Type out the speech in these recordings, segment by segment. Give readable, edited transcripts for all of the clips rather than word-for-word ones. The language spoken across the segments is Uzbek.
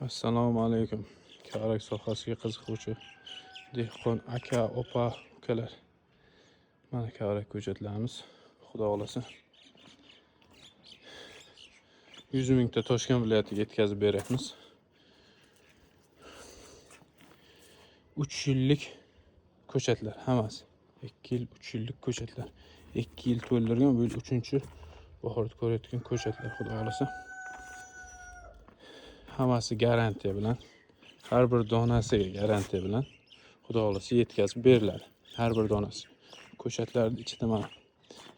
Assalomu alaykum. Kavrak sohasiga qiziquvchi dehqon aka, opa, ukalar. Mana kavrak ko'chatlarimiz. Xudo xolasa 100 mingta Toshkent viloyatiga yetkazib beramiz. 3 yillik ko'chatlar hammasi. 2 yil, 3 yillik ko'chatlar. 2 yil to'ldirgan, bu yil 3-chi bahorda ko'rayotgan ko'chatlar, xudo xolasa. Hammasi garantiya bilan, har bir donasiga garantiya bilan xudo xolasa yetkazib beriladi. Har bir donasi. Ko'chatlarning ichida mana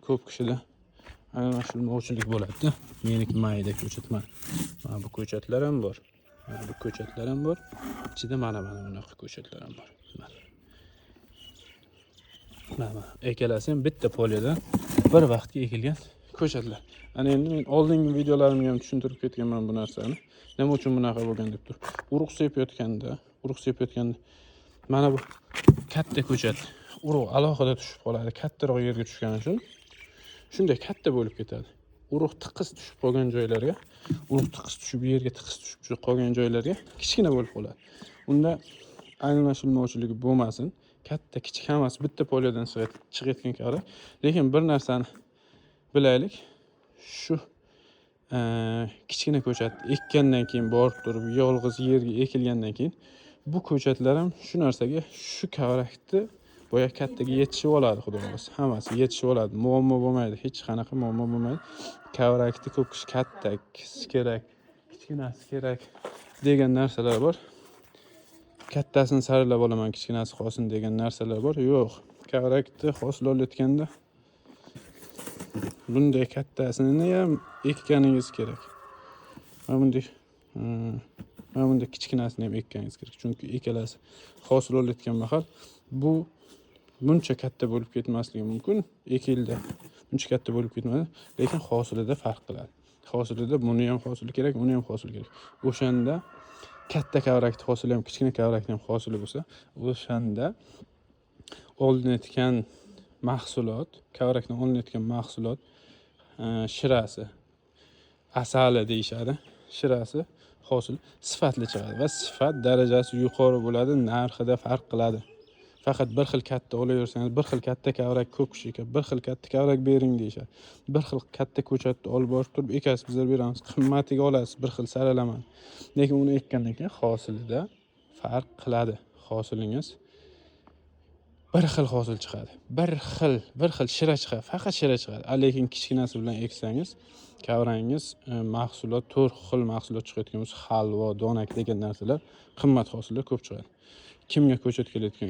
ko'p kishida anglashilmovchilik bo'ladi-da. Meniki mayda ko'chat mana. Mana bu ko'chatlar ham bor. Mana bu ko'chatlar ham bor. Ichida mana bunaqa ko'chatlar ham bor. Mana ekalasi ham bitta poliyadan bir vaqtga ekilgan ko'chatlar. Ana endi men oldingi videolarimga ham tushuntirib ketganman bu narsani. Nima uchun bunaqa bo'lgan deb turib. Urug' sepayotganda mana bu katta ko'chat urug' alohida tushib qoladi. Kattaroq yerga tushgani uchun shunday katta bo'lib ketadi. Urug' tiqis tushib qolgan joylarga, urug' tiqis tushib yerga tiqis tushib qolgan joylarga kichkina bo'lib qoladi. Unda anglashilmovchilik bo'lmasin. Katta kichik hammasi bitta poliyadan chiqayotgan kavrak. Lekin bir narsani bilaylik. Shu kichkina ko'chat ekkandan keyin borib turib yolg'iz yerga ekilgandan keyin bu ko'chatlar ham shu narsaga, shu kavrakni boya kattaga yetishib oladi, xudo xolasa. Hammasi yetishib oladi. Muammo bo'lmaydi, hech qanaqa muammo bo'lmaydi. Kavrakni ko'p kishi katta kerak, kichkinasi kerak degan narsalar bor. Kattasini saralab olaman, kichkinasi qolsin degan narsalar bor. Yo'q, kavrakni hosil olayotganda bunday kattasini ham ekkaningiz kerak. Mana bunday kichkinasini ham ekkaningiz kerak. Chunki ikkalasi hosil olayotgan mahal bu buncha katta bo'lib ketmasligi mumkin. Ekildi. Buncha katta bo'lib ketmadi, lekin hosilida farq qiladi. Hosilida buni ham hosili kerak, uni ham hosili kerak. O'shanda katta kavrakni hosili ham, kichkina kavrakni ham hosili bo'lsa, o'shanda olinayotgan mahsulot, kavrakdan olinayotgan mahsulot shirasi, asali deyishadi. Shirasi hosil sifatli chiqadi va sifat darajasi yuqori bo'ladi, narxida farq qiladi. Faqat bir xil katta olaversangiz, bir xil katta kavrak ko'p kishiga bir xil katta kavrak bering deyishadi. Bir xil katta ko'chatni olib borib turib ekasiz, bizlar beramiz, qimmatiga olasiz, bir xil saralamani. Lekin uni ekkandan keyin hosilida farq qiladi. Hosilingiz bir xil hosil chiqadi. Bir xil shira chiqadi, faqat shira chiqadi. Lekin kichkinasi bilan eksangiz, kavrangiz mahsulot, 4 xil mahsulot chiqayotgan bo'lsa, halvo, donak degan narsalar, qimmat hosillar ko'p chiqadi. Kimga ko'chat kelayotgan,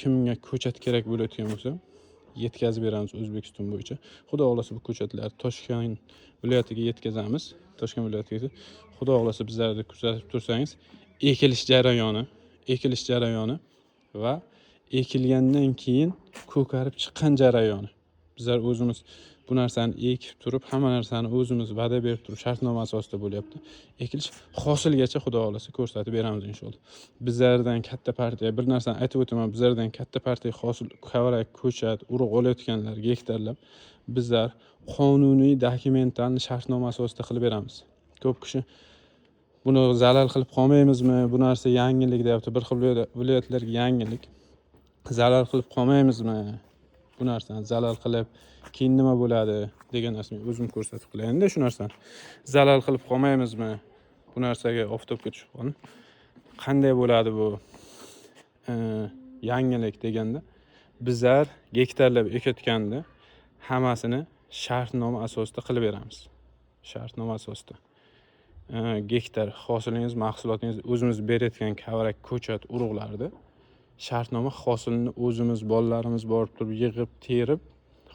kimga ko'chat kerak bo'layotgan bo'lsa, yetkazib beramiz O'zbekiston bo'yicha. Xudo xolasa bu ko'chatlar Toshkent viloyatiga yetkazamiz. Toshkent viloyatiga. Xudo xolasa bizlarni kuzatib tursangiz, ekilish jarayoni va ekilgandan keyin ko'karib chiqqan jarayoni. Bizlar o'zimiz bu narsani ekib turib, hamma narsani o'zimiz va'da berib turib, shartnoma asosida bo'lyapti. Ekilish hosilgacha xudo xolasa ko'rsatib beramiz inshaalloh. Bizlardan katta partiya, bir narsani aytib o'taman, bizlardan katta partiya hosil kavrak, ko'chat, urug' olayotganlar, gektarlab bizlar qonuniy dokumentalni shartnoma asosida qilib beramiz. Ko'p kishi buni zalal qilib qolmaymizmi? Bu narsa yangilik deyapti. Bir xil viloyatlarga yangilik. Zalal qilib qolmaymizmi? Bu narsani zalal qilib keyin nima bo'ladi degan narsani o'zim ko'rsatib qilayin-da shu narsani. Zalal qilib qolmaymizmi? Bu narsaga oftobga tushib qolin. Qanday bo'ladi bu yangilik deganda, bizlar gektarlab ekayotganda hammasini shartnoma asosida qilib beramiz. Shartnoma asosida. Gektar hosilingiz, mahsulotingiz o'zimiz berayotgan kavrak, ko'chat, urug'larni shartnoma hosilni o'zimiz, bolalarimiz borib turib yig'ib, terib,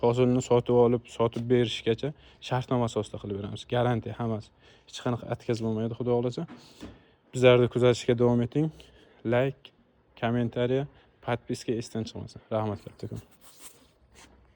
hosilni sotib olib, sotib berishgacha shartnoma asosida qilib beramiz. Garantiya hammasi. Hech qanaqa atkaz bo'lmaydi, xudo xolasa. Bizlarni kuzatishga davom eting. Like, kommentariya, podpiska esdan chiqmasin. Rahmat kattakon.